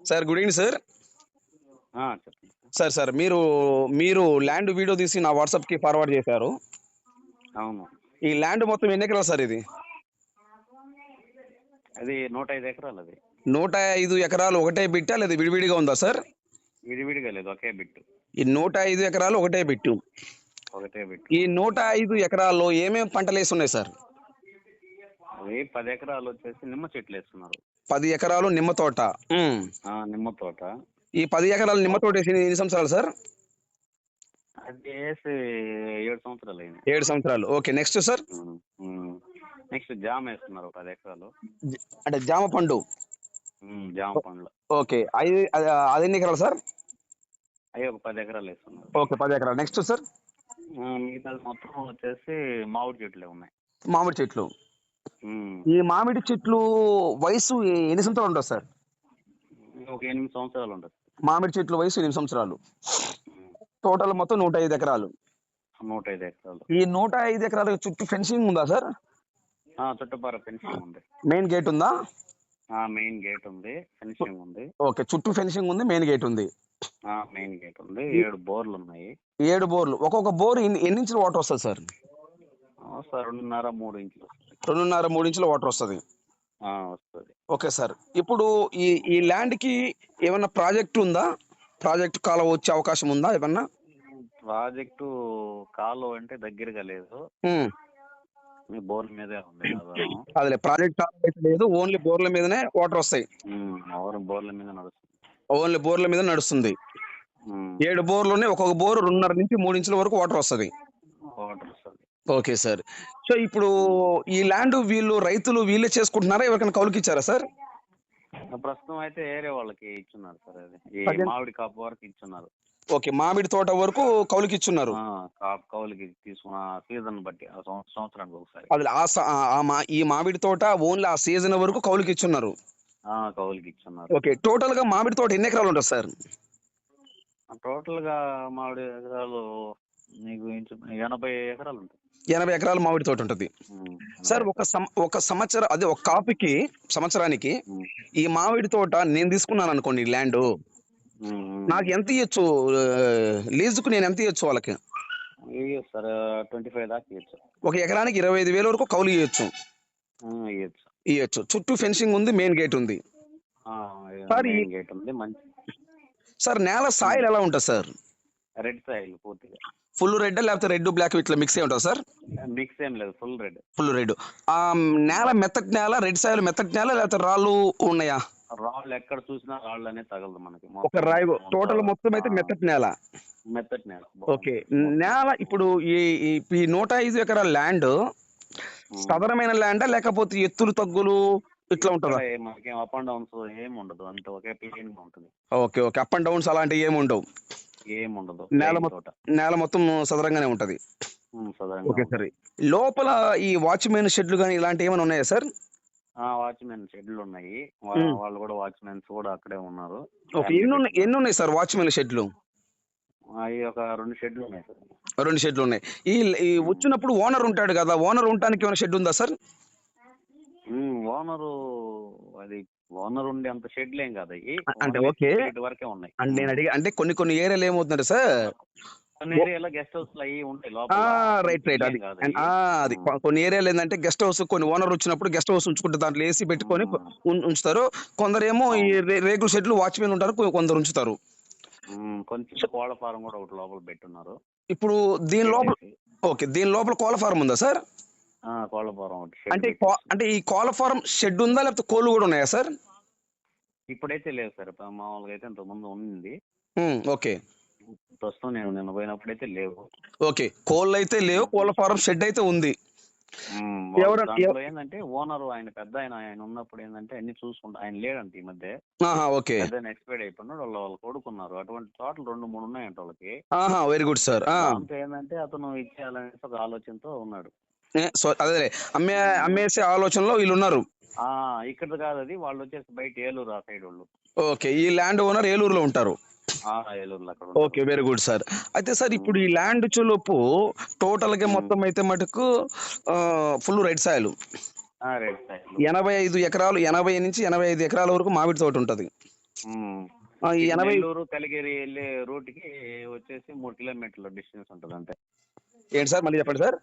Sir good evening sir. చెప్పండి. Sir మీరు మీరు ల్యాండ్ వీడియో తీసి నా వాట్సాప్కి ఫార్వర్డ్ చేశారు. అవును. ఈ ల్యాండ్ మొత్తం ఎన్ని ఎకరాలు సార్ ఇది? అది 105 ఎకరాలు అది. 105 ఎకరాలు ఒకటే బిట్టా లేదా విడివిడిగా ఉందా సార్? విడివిడిగా లేదు, ఒకే బిట్టు. ఈ 105 ఎకరాలు ఒకటే బిట్టు. ఒకటే బిట్టు. ఈ 105 ఎకరాల్లో ఏమేమి పంటలు వేసి ఉన్నాయి సార్? అవి 10 ఎకరాలు వచ్చేసి నిమ్మ చెట్లు వేస్తున్నారు. 10 ఎకరాలు నిమ్మ తోట. నిమ్మ తోట. ఈ 10 ఎకరాలు నిమ్మ తోట వేసి ఎన్ని సంవత్సరాలు సార్? అది వేసి 7 సంవత్సరాలు అయింది. 7 సంవత్సరాలు. Okay, next sir? నెక్స్ట్ జామ వేస్తున్నారు 10 ఎకరాలు. అంటే జామ పండు. జామ పండ్లు. ఓకే, అది ఎన్ని ఎకరాలు సార్? అవి ఒక 10 ఎకరాలు వేస్తున్నారు. ఓకే, 10 ఎకరాలు. Next sir? మిగతా మొత్తం వచ్చేసి మామిడి చెట్లే ఉన్నాయి. మామిడి చెట్లు. ఈ మామిడి చెట్లు వయసు ఎన్ని సంవత్సరాలు ఉంటుంది సార్? ఒక 8 సంవత్సరాలు ఉంటుంది. మామిడి చెట్లు వయసు 8 సంవత్సరాలు. టోటల్ మొత్తం 105 ఎకరాలు. 105 ఎకరాలు. ఈ 105 ఎకరాల చుట్టూ ఫెన్సింగ్ ఉందా సార్? చుట్టుపక్కల ఫెన్సింగ్ ఉంది. మెయిన్ గేట్ ఉందా? మెయిన్ గేట్ ఉంది, ఫెన్సింగ్ ఉంది. ఓకే, చుట్టూ ఫెన్సింగ్ ఉంది, మెయిన్ గేట్ ఉంది. మెయిన్ గేట్ ఉంది. 7 బోర్లు ఉన్నాయి. 7 బోర్లు. ఒక్కొక్క బోర్ ఎన్ని ఇంచుల వాటర్ వస్తుంది సార్? 2.5-3 ఇంచులు. 2.5-3 ఇంచుల వాటర్ వస్తుంది. వస్తుంది. ఓకే సార్, ఇప్పుడు ఈ ల్యాండ్ కి ఏమన్నా ప్రాజెక్ట్ ఉందా? ప్రాజెక్ట్ కాలువ వచ్చే అవకాశం ఉందా ఏమన్నా? ప్రాజెక్టు కాలువ అంటే దగ్గరగా లేదు, బోర్ల మీదే ఉంది. అదే ప్రాజెక్ట్ కాలువ అయితే లేదు, ఓన్లీ బోర్ల మీదనే వాటర్ వస్తాయి. బోర్ల మీద నడుస్తుంది. ఓన్లీ బోర్ల మీద నడుస్తుంది. 7 బోర్లు ఉన్నాయి. ఒక్కొక్క బోర్ 2.5-3 ఇంచుల వరకు వాటర్ వస్తుంది. Okay sir. సో ఇప్పుడు ఈ ల్యాండ్ రైతులు వీళ్ళే చేసుకుంటున్నారా, ఎవరికైనా కౌలుకి ఇచ్చారా సార్? ప్రస్తుతం అయితే ఏరే వాళ్ళకి ఇచ్చున్నారు సార్. అది మామిడి కాపు వరకు ఇచ్చున్నారు. ఓకే, మామిడి తోట వరకు కౌలుకి ఇచ్చున్నారు. కౌలుకి తీసుకున్న సీజన్ బట్టి సంవత్సరానికి ఒకసారి. అది ఈ మామిడి తోట ఓన్లీ ఆ సీజన్ వరకు కౌలుకి ఇచ్చున్నారు. కౌలుకి ఇచ్చున్నారు. ఓకే, టోటల్ గా మామిడి తోట ఎన్ని ఎకరాలు ఉంటుంది సార్? టోటల్ గా మామిడి ఎకరాలు నీకు 80 ఎకరాలు ఉంటుంది. 80 ఎకరాలు మామిడి తోట ఉంటుంది సార్. ఒక సంవత్సరం, అదే ఒక కాపుకి సంవత్సరానికి ఈ మామిడి తోట నేను తీసుకున్నాను అనుకోండి ల్యాండ్, నాకు ఎంత ఇవ్వచ్చు లీజుకు? నేను ఎంత ఇవ్వచ్చు వాళ్ళకి? సార్ 25 దాకా ఇవ్వచ్చు. ఒక ఎకరానికి 25,000 వరకు కౌలు ఇవ్వచ్చు. చుట్టూ ఫెన్సింగ్ ఉంది, మెయిన్ గేట్ ఉంది. సార్ నేల సాయిల్ ఎలా ఉంటుంది సార్? రెడ్ సాయిల్ పూర్తిగా. ఫుల్ రెడ్ లేకపోతే రెడ్ బ్లాక్ ఇట్లా మిక్స్ అయి ఉంటుంది సార్? మిక్స్ ఏం లేదు, ఫుల్ రెడ్. Full red. నేల మెత్తటి నేల, రెడ్ సాయిల్ మెత్తటి నేల లేకపోతే రాళ్ళు ఉన్నాయా? రాళ్ళు ఎక్కడ చూసినా రాళ్ళు అనేది తగలదు మనకి. ఒక రాయి టోటల్ మొత్తం అయితే మెత్తటి నేల. మెత్తటి నేల. ఓకే, నేల ఇప్పుడు ఈ 105 ఎకరాల ల్యాండ్ సాధారణమైన ల్యాండా లేకపోతే ఎత్తులు తగ్గులు ఇట్లా ఉంటుందా? మనకి అప్ అండ్ డౌన్స్ ఏమి ఉండదు, అంత ఒకే ప్లేన్ గా ఉంటుంది. ఓకే, అప్ అండ్ డౌన్స్ అలాంటివి ఏమి ఉండవు. నేల మొత్తం సదరంగానే ఉంటది. ఓకే సార్, లోపల ఈ వాచ్మెన్ షెడ్లు కానీ ఇలాంటి ఏమైనా ఉన్నాయా సార్? వాచ్మెన్ షెడ్లు ఉన్నాయి. వాళ్ళు కూడా వాచ్మెన్స్ కూడా అక్కడే ఉన్నారు. ఎన్ని ఉన్నాయి సార్ వాచ్మెన్ షెడ్లు? ఒక 2 షెడ్లు ఉన్నాయి సార్. 2 షెడ్లు ఉన్నాయి. ఈ వచ్చినప్పుడు ఓనర్ ఉంటాడు కదా, ఓనర్ ఉండటానికి ఏమైనా షెడ్ ఉందా సార్? ఓనర్ ఉండే అంత షెడ్లు ఏం కాదు అంటే. ఓకే, వరకే ఉన్నాయి. నేను అడిగి అంటే కొన్ని ఏరియాలు ఏమవుతుందంటే సార్, కొన్ని ఏరియాలో గెస్ట్ హౌస్ అవి ఉంటాయి లోపల. రైట్. అది కొన్ని ఏరియాలు ఏంటంటే గెస్ట్ హౌస్, కొన్ని ఓనర్ వచ్చినప్పుడు గెస్ట్ హౌస్ ఉంచుకుంటే దాంట్లో ఏసీ పెట్టుకొని ఉంచుతారు. కొందరేమో ఈ రేకుల షెడ్లు వాచ్మెన్ ఉంటారు, కొందరు ఉంచుతారు. కొంచెం కోళ్ళ ఫారం కూడా ఒకటి లోపల పెట్టున్నారు. ఇప్పుడు దీని లోపల కోళ్ళ ఫారం ఉందా సార్? కోళ్ళ ఫారం ఒకటి. అంటే ఈ కోళ్ళ ఫారం షెడ్ ఉందా లేకపోతే కోళ్ళు కూడా ఉన్నాయా సార్? ఇప్పుడైతే లేదు సార్, మామూలుగా అయితే ఇంతకు ముందు ఉంది. ఓకే, ప్రస్తుతం నేను పోయినప్పుడైతే లేవు. ఓకే, కోళ్ళు అయితే లేవు, కోళ్ళ ఫారం షెడ్ అయితే ఉంది. ఏంటంటే ఓనర్ ఆయన పెద్ద ఆయన ఉన్నప్పుడు ఏంటంటే అన్ని చూసుకుంటా, ఆయన లేడంటే ఈ మధ్య. ఓకే, ఎక్స్పైర్డ్ అయిపోయినాడు. వాళ్ళు కొడుకున్నారు. అటువంటి తోటలు 2-3 ఉన్నాయంట వాళ్ళకి. Very good sir. ఏంటంటే అతను ఇచ్చేయాలనేసి ఒక ఆలోచనతో ఉన్నాడు. అదే అమ్మేసే ఆలోచనలో వీళ్ళు ఉన్నారు. ఇక్కడ కాదు, అది వాళ్ళు వచ్చేసి బయట ఏలూరు ఆ సైడ్ వాళ్ళు. ఓకే, ఈ ల్యాండ్ ఓనర్ ఏలూరులో ఉంటారు. ఏలూరులో అక్కడ. Okay, very good sir. అయితే సార్ ఇప్పుడు ఈ ల్యాండ్ చులుపు టోటల్ గా మొత్తం అయితే మటుకు ఫుల్ రెడ్ సాయిల్. 85 ఎకరాలు, 80 నుంచి 85 ఎకరాల వరకు మామిడి తోట ఉంటది. ఉమ్. ఈ ఇటు 80 నెల్లూరు కలిగిరి వెళ్ళే రూట్కి వచ్చేసి 3 కిలోమీటర్ల డిస్టెన్స్ ఉంటుంది అంతే. ఏంటి సార్ మళ్ళీ చెప్పండి సార్.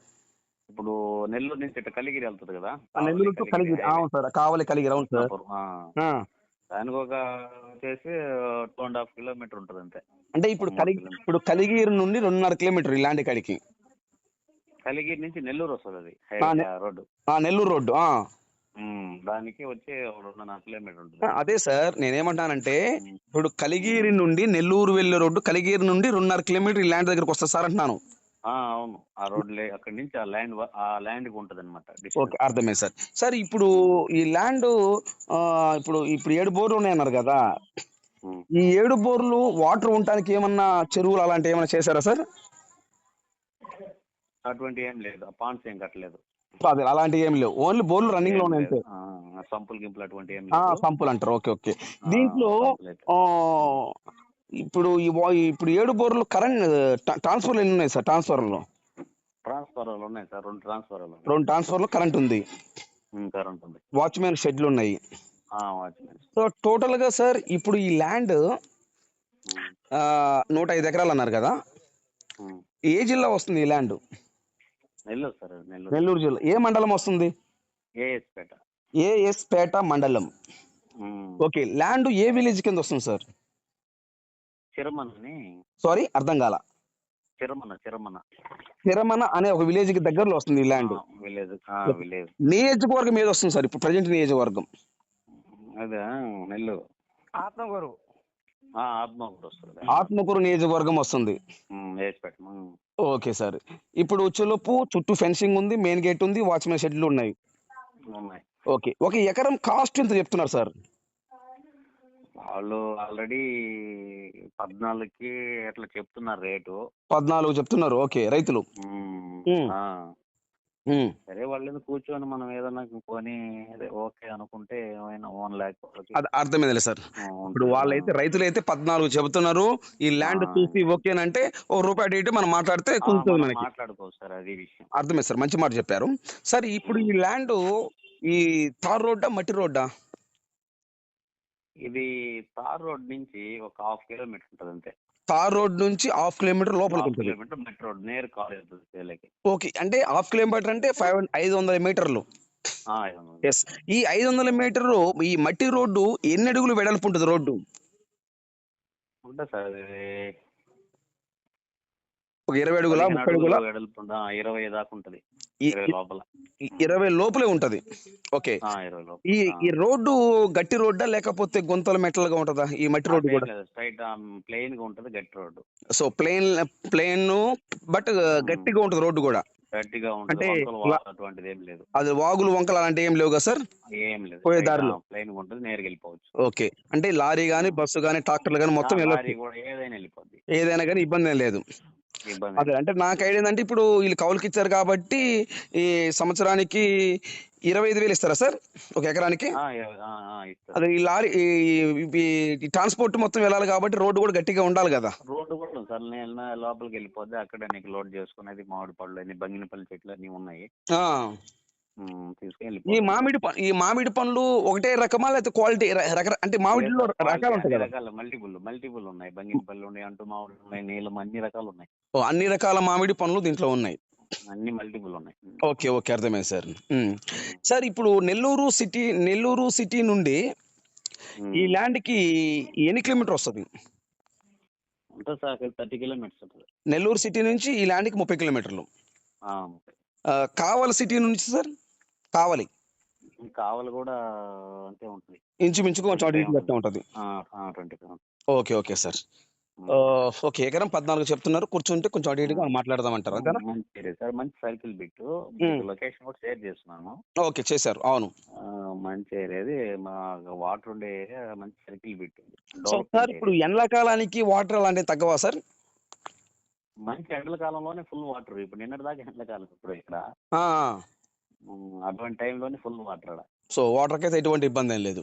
ఇప్పుడు నెల్లూరు నుంచి ఇటు కలిగిరి వెళ్తుంది కదా, నెల్లూరు టు కలిగిరి హైవే అవును సార్, కావలి కలిగిరి అవును సార్. కృష్ణాపురం. ఆ. దానికి ఒక వచ్చేసి 2.5 కిలోమీటర్ ఉంటుంది అంతే. అంటే ఇప్పుడు 3 కిలోమీటర్. ఇప్పుడు కలిగిరి నుండి 2.5 కిలోమీటర్ ఇలాంటి కాడికి. కలిగిరి నుంచి నెల్లూరు వస్తుంది అది రోడ్డు. నెల్లూరు రోడ్డు. దానికి వచ్చి 2.5 కిలోమీటర్ ఉంటుంది. అదే సార్ నేనేమంటానంటే ఇప్పుడు కలిగిరి నుండి నెల్లూరు వెళ్ళే రోడ్డు కలిగిరి నుండి 2.5 కిలోమీటర్ ఈ ల్యాండ్ దగ్గరకు వస్తుంది సార్ అంటున్నాను. అవును, ఆ రోడ్ అక్కడి నుంచి ఆ ల్యాండ్ ఉంటుంది అనమాట. ఓకే, అర్థమైంది సార్. సార్ ఇప్పుడు ఈ ల్యాండ్ ఇప్పుడు 7 బోర్లు ఉన్నాయన్నారు కదా, ఈ 7 బోర్లు వాటర్ ఉండటానికి ఏమన్నా చెరువులు అలాంటి ఏమైనా చేశారా సార్? అటువంటి ఏం లేదు, పాండ్స్ ఏం కట్టలేదు. అదే అలాంటివి ఏం లేవు, ఓన్లీ బోర్లు రన్నింగ్ లో ఉన్నాయి అంతే. సంపులు గింపులు అటువంటి ఏం ఆ, లేదు. సంపులు అంటారు. Okay okay. దీంట్లో ఇప్పుడు ఇప్పుడు 7 బోర్లు కరెంట్ ట్రాన్స్ఫర్లు ఎన్ని ఉన్నాయి సార్? ట్రాన్స్ఫర్లు ఉన్నాయి సార్, 2 ట్రాన్స్ఫర్లు. 2 ట్రాన్స్ఫర్లు కరెంట్ ఉంది. కరెంట్ ఉంది. వాచ్మెన్ షెడ్లు ఉన్నాయి. వాచ్మెన్. సో టోటల్ గా సార్ ఇప్పుడు ఈ ల్యాండ్ 105 ఎకరాలు అన్నారు కదా, ఏ జిల్లా వస్తుంది ఈ ల్యాండ్? నెల్లూరు సార్, నెల్లూరు జిల్లా. ఏ మండలం వస్తుంది? ఏఎస్పేట. ఏఎస్పేట మండలం. ఓకే, ల్యాండ్ ఏ విలేజ్ కింద వస్తుంది సార్? చిరమని. సారీ, అర్థం కాల. చిరమన అనే ఒక విలేజ్ కి దగ్గరలో వస్తుంది ఈ ల్యాండ్. విలేజ్. నియోజకవర్గం ఏది వస్తుంది సార్ ఇప్పుడు ప్రజెంట్ నియోజకవర్గం? అదే నెల్లూరు. ఆత్మకూరు. ఆత్మకూరు నియోజకవర్గం వస్తుంది. Okay sir. ఇప్పుడు వచ్చేలోపు చుట్టూ ఫెన్సింగ్ ఉంది, మెయిన్ గేట్ ఉంది, వాచ్మెన్ షెడ్లు ఉన్నాయి. ఓకే, ఒక ఎకరం కాస్ట్ ఎంత చెప్తున్నారు సార్? వాళ్ళు ఆల్రెడీ 14కి అట్లా చెప్తున్నారు రేటు. 14 చెప్తున్నారు. ఓకే, రైతులు. సరే, వాళ్ళు కూర్చొని మనం ఏదన్నా కొని ఓకే అనుకుంటే ఏమైనా 1 lakh. అది అర్థమైందిలే సార్. ఇప్పుడు వాళ్ళైతే రైతులైతే 14 చెబుతున్నారు. ఈ ల్యాండ్ చూసి ఓకేనంటే ₹1 మనం మాట్లాడితే కొంచెం మనకి మాట్లాడుకోవచ్చు సార్, అది విషయం. అర్థమైంది సార్, మంచి మాట చెప్పారు సార్. ఇప్పుడు ఈ ల్యాండ్ ఈ తార్ రోడ్డా మట్టి రోడ్డా? ఇది తార్ రోడ్ నుంచి ఒక 1/2 కిలోమీటర్ ఉంటుంది అంతే. తార్ రోడ్ నుంచి 1/2 కిలోమీటర్ లోపలికి ఉంటుంది. మట్టి రోడ్ నేరు కాలేజ్. ఓకే, అంటే 1/2 కిలోమీటర్ అంటే 500 మీటర్లు. ఎస్. ఈ 500 మీటర్లు ఈ మట్టి రోడ్డు ఎన్ని అడుగులు వెడల్పు ఉంటుంది రోడ్డు? ఉంటుంది సార్, ఒక 20 అడుగుల 30 అడుగుల 20 దాకా ఉంటుంది. 20 లోపలే ఉంటది. ఓకే, ఈ రోడ్డు గట్టి రోడ్డా లేకపోతే గుంతల మెట్లుగా ఉంటుందా ఈ మట్టి రోడ్డు కూడా? స్ట్రైట్ ప్లెయిన్ గా ఉంటది గట్టి రోడ్డు. సో ప్లెయిన్ బట్ గట్టిగా ఉంటది రోడ్డు కూడా. గట్టిగా అంటే అటువంటిది ఏం లేదు. అది వాగులు వంకలు అలాంటి ఏం లేవు కదా సార్? ఏం లేదు, పోయే దారిలో ప్లెయిన్ గా ఉంటుంది, నేరుగా వెళ్ళిపోవచ్చు. ఓకే, అంటే లారీ గానీ బస్సు గానీ ట్రాక్టర్లు గానీ మొత్తం ఏదైనా కానీ ఇబ్బంది ఏం లేదు. అదే అంటే నాకు ఐడియా ఏంటంటే ఇప్పుడు వీళ్ళు కౌలుకి ఇచ్చారు కాబట్టి ఈ సంవత్సరానికి 25,000 ఇస్తారా సార్ ఒక ఎకరానికి? అదే ఈ లారీ ఈ ట్రాన్స్పోర్ట్ మొత్తం వెళ్ళాలి కాబట్టి రోడ్డు కూడా గట్టిగా ఉండాలి కదా. రోడ్డు కూడా సార్ లోపలికి వెళ్ళిపోతే అక్కడ నీకు లోడ్ చేసుకునేది మామిడి పళ్ళు అన్ని బంగినపల్లి చెట్లు అన్ని ఉన్నాయి. ఈ మామిడి పండ్లు ఒకటే రకమా లేకపోతే క్వాలిటీ అంటే మామిడిలో రకాలు ఉంటాయి కదా? మల్టిపుల్ ఉన్నాయి. బంగినపల్లి ఉన్నాయి, అంటూ మామిడి ఉన్నాయి, నీలం, అన్ని రకాలు ఉన్నాయి. అన్ని రకాల మామిడి పండ్లు దీంట్లో ఉన్నాయి. అన్ని మల్టిపుల్ ఉన్నాయి. ఓకే ఓకే, అర్థమైంది సార్. సార్ ఇప్పుడు నెల్లూరు సిటీ నుండి ఈ ల్యాండ్ కి ఎన్ని కిలోమీటర్ వస్తుంది? ఉంటుంది సార్ 30 కిలోమీటర్స్ ఉంటుంది. నెల్లూరు సిటీ నుంచి ఈ ల్యాండ్ కి 30 కిలోమీటర్లు. కావలి సిటీ నుంచి సార్? కావలి కూడా అంతే ఉంటుంది, ఇంచుమించుగా కొంచెం అటు ఇటు ఉంటుంది. 20. Okay okay sir. ఓకే, ఎకరం 14 చెప్తున్నారు. కూర్చుంటే కొంచెం అటు ఇటుగా మాట్లాడదామంటారు అంతేనా? సార్ మంచి సర్కిల్ బిట్, లొకేషన్ కూడా షేర్ చేస్తున్నాను. ఓకే, చేశారు. అవును, మంచి ఏరియా, మా వాటర్ ఉండే ఏరియా, మంచి సర్కిల్ బిట్. సార్ ఇప్పుడు ఎండాకాలానికి వాటర్ అలాంటివి తగ్గవా సార్? మంచి ఎండల కాలంలోనే ఫుల్ వాటర్. ఇప్పుడు నిన్నటి దాకా ఎండాకాలం, ఇప్పుడు ఇక్కడ అటువంటి టైంలోనే ఫుల్ వాటర్. సో వాటర్కి అయితే ఎటువంటి ఇబ్బంది ఏం లేదు.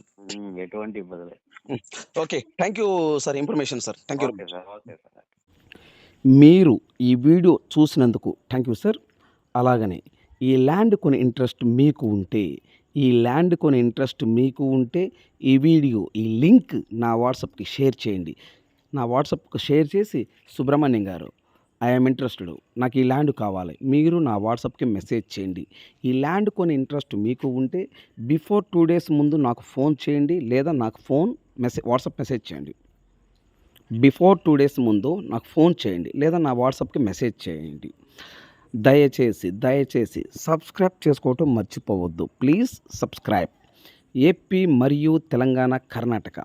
ఎటువంటి ఇబ్బంది లేదు. Okay, thank you sir, information sir. Thank you. మీరు ఈ వీడియో చూసినందుకు థ్యాంక్ యూ సార్. అలాగనే ఈ ల్యాండ్ కొని ఇంట్రెస్ట్ మీకు ఉంటే ఈ ల్యాండ్ కొని ఇంట్రెస్ట్ మీకు ఉంటే ఈ వీడియో ఈ లింక్ నా వాట్సాప్కి షేర్ చేయండి. నా వాట్సాప్కి షేర్ చేసి సుబ్రహ్మణ్యం గారు ఐఎమ్ ఇంట్రెస్టెడ్, నాకు ఈ ల్యాండ్ కావాలి, మీరు నా వాట్సాప్కి మెసేజ్ చేయండి. ఈ ల్యాండ్ కొని ఇంట్రెస్ట్ మీకు ఉంటే బిఫోర్ 2 days ముందు నాకు ఫోన్ చేయండి, లేదా నాకు వాట్సాప్ మెసేజ్ చేయండి. బిఫోర్ 2 days ముందు నాకు ఫోన్ చేయండి, లేదా నా వాట్సాప్కి మెసేజ్ చేయండి. దయచేసి సబ్స్క్రైబ్ చేసుకోవటం మర్చిపోవద్దు. Please subscribe. ఏపీ మరియు తెలంగాణ, కర్ణాటక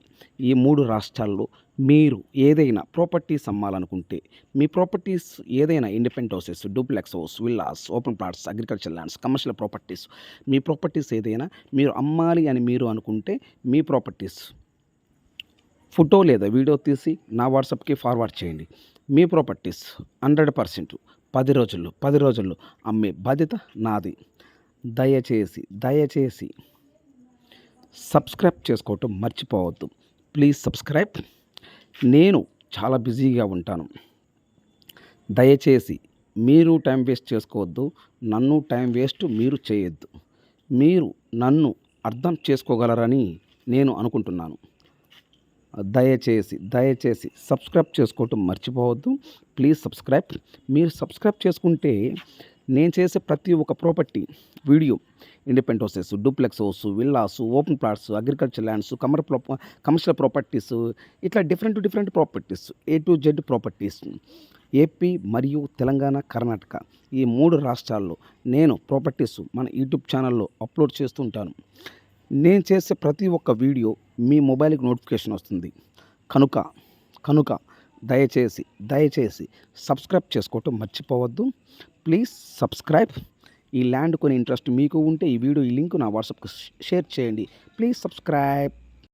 ఈ 3 రాష్ట్రాల్లో మీరు ఏదైనా ప్రాపర్టీస్ అమ్మాలనుకుంటే, మీ ప్రాపర్టీస్ ఏదైనా independent houses, duplex house, villas, open plots, agriculture lands, commercial properties, మీ ప్రాపర్టీస్ ఏదైనా మీరు అమ్మాలి అని మీరు అనుకుంటే, మీ ప్రాపర్టీస్ ఫోటో లేదా వీడియో తీసి నా వాట్సాప్కి ఫార్వర్డ్ చేయండి. మీ ప్రాపర్టీస్ 100% 10 రోజుల్లో అమ్మే బాధ్యత నాది. దయచేసి సబ్స్క్రైబ్ చేసుకోవటం మర్చిపోవద్దు. Please subscribe. నేను చాలా బిజీగా ఉంటాను. దయచేసి మీరు టైం వేస్ట్ చేసుకోవద్దు, నన్ను టైం వేస్ట్ మీరు చేయొద్దు. మీరు నన్ను అర్థం చేసుకోగలరని నేను అనుకుంటున్నాను. దయచేసి సబ్స్క్రైబ్ చేసుకోవటం మర్చిపోవద్దు. Please subscribe. మీరు సబ్స్క్రైబ్ చేసుకుంటే నేను చేసే ప్రతి ఒక్క property video, independent houses, duplex house, villas, open plots, agriculture lands, commercial properties, ఇట్లా different properties, A to Z properties, AP మరియు తెలంగాణ, కర్ణాటక ఈ 3 రాష్ట్రాల్లో నేను ప్రాపర్టీస్ మన యూట్యూబ్ ఛానల్లో అప్లోడ్ చేస్తూ ఉంటాను. నేను చేసే ప్రతి ఒక్క వీడియో మీ మొబైల్కి నోటిఫికేషన్ వస్తుంది. కనుక దయచేసి సబ్స్క్రైబ్ చేసుకోవటం మర్చిపోవద్దు. Please subscribe. ఈ ల్యాండ్ కొని ఇంట్రెస్ట్ మీకు ఉంటే ఈ వీడియో ఈ లింక్ నా వాట్సాప్కి షేర్ చేయండి. Please subscribe.